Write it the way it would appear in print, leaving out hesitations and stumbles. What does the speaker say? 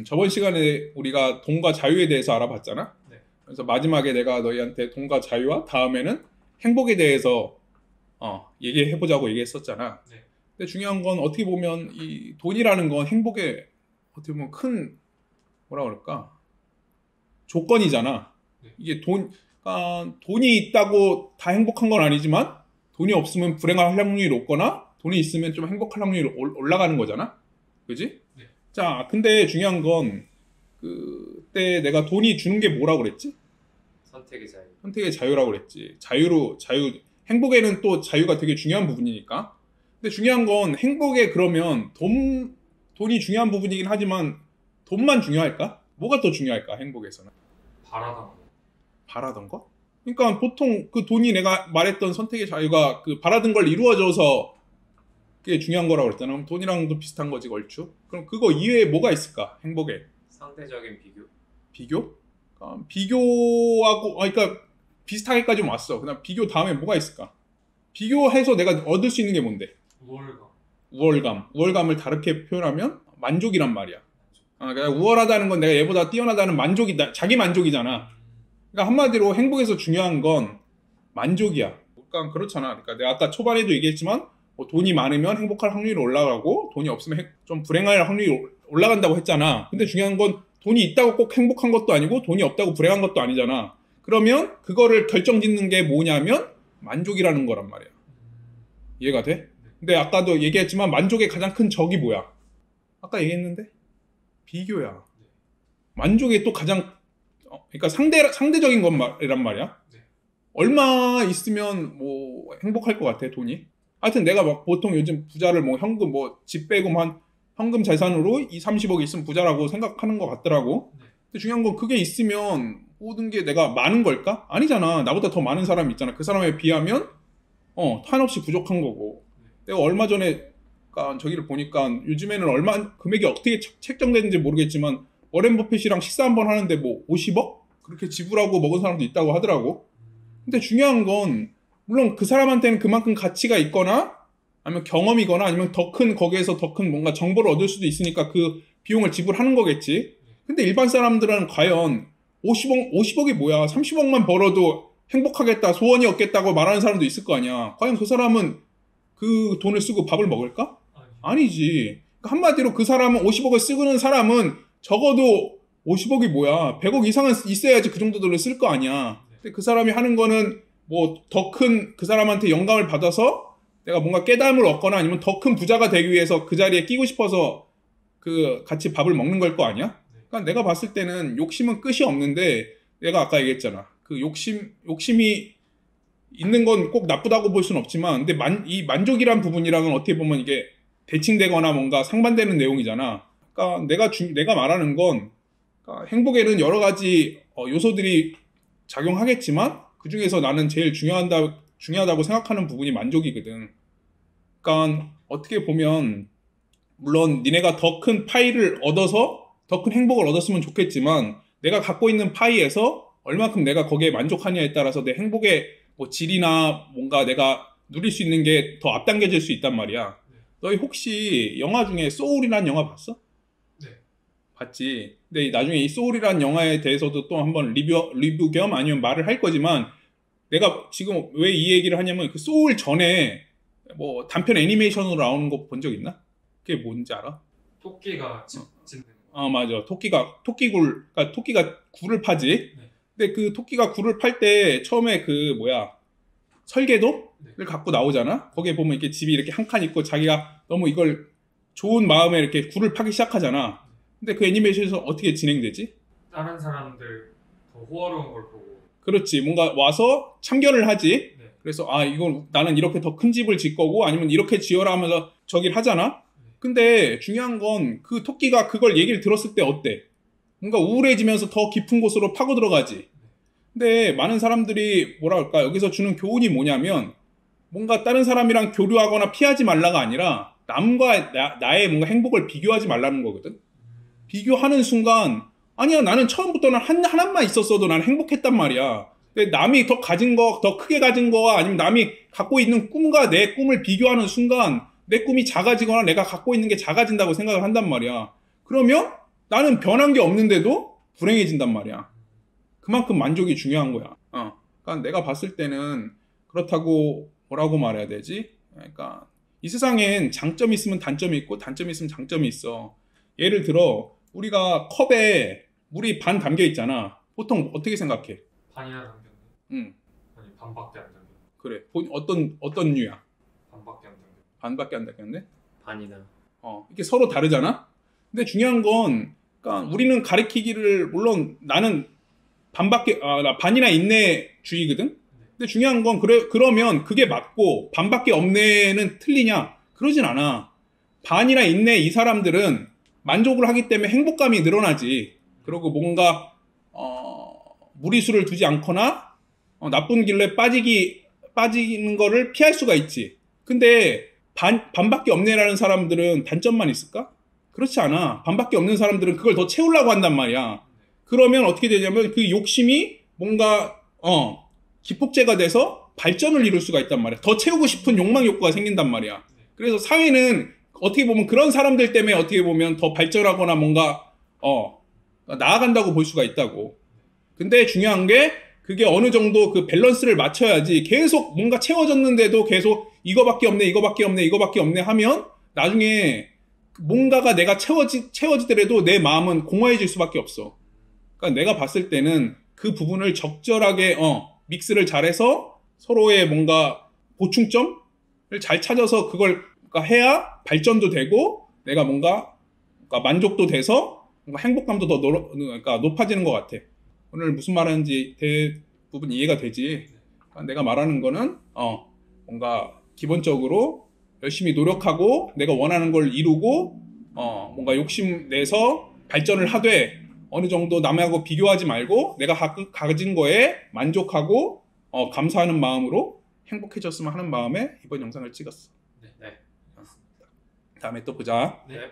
저번 시간에 우리가 돈과 자유에 대해서 알아봤잖아. 네. 그래서 마지막에 내가 너희한테 돈과 자유와 다음에는 행복에 대해서 얘기해보자고 얘기했었잖아. 네. 근데 중요한 건 어떻게 보면 이 돈이라는 건 행복의 어떻게 보면 큰 뭐라 그럴까 조건이잖아. 네. 이게 돈이 있다고 다 행복한 건 아니지만 돈이 없으면 불행할 확률이 높거나 돈이 있으면 좀 행복할 확률이 올라가는 거잖아. 그지? 네. 자, 근데 중요한 건 그때 내가 돈이 주는 게 뭐라고 그랬지? 선택의 자유. 선택의 자유라고 그랬지. 자유, 행복에는 또 자유가 되게 중요한 부분이니까. 근데 중요한 건 행복에 그러면 돈이 중요한 부분이긴 하지만 돈만 중요할까? 뭐가 더 중요할까? 행복에서는. 바라던 거. 바라던 거? 그러니까 보통 그 돈이 내가 말했던 선택의 자유가 그 바라던 걸 이루어져서 그게 중요한 거라고 그랬잖아. 그럼 돈이랑도 비슷한 거지, 얼추. 그럼 그거 이외에 뭐가 있을까? 행복에. 상대적인 비교. 비교? 비교하고, 그러니까 비슷하게까지 왔어. 그다음 비교 다음에 뭐가 있을까? 비교해서 내가 얻을 수 있는 게 뭔데? 우월감. 우월감을 다르게 표현하면 만족이란 말이야. 그러니까 우월하다는 건 내가 얘보다 뛰어나다는 만족이다. 자기 만족이잖아. 그러니까 한마디로 행복에서 중요한 건 만족이야. 그러니까 그렇잖아. 그러니까 내가 아까 초반에도 얘기했지만 뭐 돈이 많으면 행복할 확률이 올라가고 돈이 없으면 좀 불행할 확률이 올라간다고 했잖아. 근데 중요한 건 돈이 있다고 꼭 행복한 것도 아니고 돈이 없다고 불행한 것도 아니잖아. 그러면 그거를 결정짓는 게 뭐냐면 만족이라는 거란 말이야. 이해가 돼? 근데 아까도 얘기했지만 만족의 가장 큰 적이 뭐야? 아까 얘기했는데? 비교야. 만족의 또 가장 그러니까 상대적인 것이란 말이야. 얼마 있으면 뭐 행복할 것 같아, 돈이? 하여튼 내가 막 보통 요즘 부자를 뭐 현금 뭐 집 빼고 한 현금 자산으로 2, 30억 있으면 부자라고 생각하는 것 같더라고. 근데 중요한 건 그게 있으면 모든 게 내가 많은 걸까? 아니잖아. 나보다 더 많은 사람이 있잖아. 그 사람에 비하면 한없이 부족한 거고. 내가 얼마 전에 저기를 보니까 요즘에는 얼마 금액이 어떻게 책정되는지 모르겠지만 워렌 버핏이랑 식사 한번 하는데 뭐 50억? 그렇게 지불하고 먹은 사람도 있다고 하더라고. 근데 중요한 건 물론 그 사람한테는 그만큼 가치가 있거나 아니면 경험이거나 아니면 거기에서 더 큰 뭔가 정보를 얻을 수도 있으니까 그 비용을 지불하는 거겠지. 근데 일반 사람들은 과연 50억이 뭐야? 30억만 벌어도 행복하겠다, 소원이 없겠다고 말하는 사람도 있을 거 아니야. 과연 그 사람은 그 돈을 쓰고 밥을 먹을까? 아니지. 그러니까 한마디로 그 사람은 50억을 쓰는 사람은 적어도 50억이 뭐야? 100억 이상은 있어야지 그 정도 돈을 쓸 거 아니야. 근데 그 사람이 하는 거는 뭐 더 큰 그 사람한테 영감을 받아서 내가 뭔가 깨달음을 얻거나 아니면 더 큰 부자가 되기 위해서 그 자리에 끼고 싶어서 그 같이 밥을 먹는 걸 거 아니야? 그러니까 내가 봤을 때는 욕심은 끝이 없는데 내가 아까 얘기했잖아. 그 욕심이 있는 건 꼭 나쁘다고 볼 수는 없지만 근데 이 만족이란 부분이랑은 어떻게 보면 이게 대칭되거나 뭔가 상반되는 내용이잖아. 그러니까 내가 말하는 건 그러니까 행복에는 여러 가지 요소들이 작용하겠지만 그 중에서 나는 제일 중요하다고 생각하는 부분이 만족이거든. 그러니까 어떻게 보면 물론 니네가 더 큰 파이를 얻어서 더 큰 행복을 얻었으면 좋겠지만 내가 갖고 있는 파이에서 얼마큼 내가 거기에 만족하냐에 따라서 내 행복의 뭐 질이나 뭔가 내가 누릴 수 있는 게 더 앞당겨질 수 있단 말이야. 너희 혹시 영화 중에 소울이라는 영화 봤어? 네. 봤지. 근데 나중에 이 소울이라는 영화에 대해서도 또 한번 리뷰 겸 아니면 말을 할 거지만 내가 지금 왜 이 얘기를 하냐면 그 소울 전에 뭐 단편 애니메이션으로 나오는 거 본 적 있나? 그게 뭔지 알아? 토끼가 짖는 거. 맞아. 그러니까 토끼가 굴을 파지. 네. 근데 그 토끼가 굴을 팔 때 처음에 그 설계도를 갖고 나오잖아. 거기에 보면 이렇게 집이 이렇게 한 칸 있고 자기가 너무 이걸 좋은 마음에 이렇게 굴을 파기 시작하잖아. 근데 그 애니메이션에서 어떻게 진행되지? 다른 사람들 더 호화로운 걸 보고. 그렇지. 뭔가 와서 참견을 하지. 네. 그래서 이건 나는 이렇게 더 큰 집을 짓 거고 아니면 이렇게 지어라 하면서 저기를 하잖아. 근데 중요한 건 그 토끼가 그걸 얘기를 들었을 때 어때? 뭔가 우울해지면서 더 깊은 곳으로 파고 들어가지. 근데 많은 사람들이 뭐라 할까? 여기서 주는 교훈이 뭐냐면 뭔가 다른 사람이랑 교류하거나 피하지 말라가 아니라 남과 나의 뭔가 행복을 비교하지 말라는 거거든. 비교하는 순간 아니야 나는 처음부터는 하나만 있었어도 나는 행복했단 말이야. 근데 남이 더 가진 거, 더 크게 가진 거와 아니면 남이 갖고 있는 꿈과 내 꿈을 비교하는 순간 내 꿈이 작아지거나 내가 갖고 있는 게 작아진다고 생각을 한단 말이야. 그러면 나는 변한 게 없는데도 불행해진단 말이야. 그만큼 만족이 중요한 거야. 그러니까 내가 봤을 때는 그렇다고 뭐라고 말해야 되지? 그러니까 이 세상엔 장점이 있으면 단점이 있고 단점이 있으면 장점이 있어. 예를 들어 우리가 컵에 물이 반 담겨 있잖아. 보통 어떻게 생각해? 반이나 담겼네. 응, 아니 반밖에 안 담겼네. 그래. 어떤 류야? 반밖에 안 담겼네. 반밖에 안 담겼네? 반이나. 이게 서로 다르잖아? 근데 중요한 건, 그러니까 우리는 가리키기를, 물론 나는 나 반이나 인내주의거든? 근데 중요한 건, 그러면 그게 맞고, 반밖에 없네는 틀리냐? 그러진 않아. 반이나 인내 이 사람들은 만족을 하기 때문에 행복감이 늘어나지. 그리고 뭔가, 무리수를 두지 않거나, 나쁜 길로 빠지는 거를 피할 수가 있지. 근데, 반밖에 없네라는 사람들은 단점만 있을까? 그렇지 않아. 반밖에 없는 사람들은 그걸 더 채우려고 한단 말이야. 그러면 어떻게 되냐면 그 욕심이 뭔가 기폭제가 돼서 발전을 이룰 수가 있단 말이야. 더 채우고 싶은 욕망 욕구가 생긴단 말이야. 그래서 사회는 어떻게 보면 그런 사람들 때문에 어떻게 보면 더 발전하거나 뭔가 나아간다고 볼 수가 있다고. 근데 중요한 게 그게 어느 정도 그 밸런스를 맞춰야지 계속 뭔가 채워졌는데도 계속 이거밖에 없네, 이거밖에 없네, 이거밖에 없네 하면 나중에 뭔가가 내가 채워지더라도 내 마음은 공허해질 수밖에 없어. 그러니까 내가 봤을 때는 그 부분을 적절하게 믹스를 잘해서 서로의 뭔가 보충점을 잘 찾아서 그걸 해야 발전도 되고 내가 뭔가 만족도 돼서 뭔가 행복감도 더 그러니까 높아지는 것 같아. 오늘 무슨 말하는지 대부분 이해가 되지. 그러니까 내가 말하는 거는 뭔가 기본적으로 열심히 노력하고 내가 원하는 걸 이루고 뭔가 욕심내서 발전을 하되 어느 정도 남하고 비교하지 말고 내가 가진 거에 만족하고 감사하는 마음으로 행복해졌으면 하는 마음에 이번 영상을 찍었어. 네. 다음에 또 보자. 네.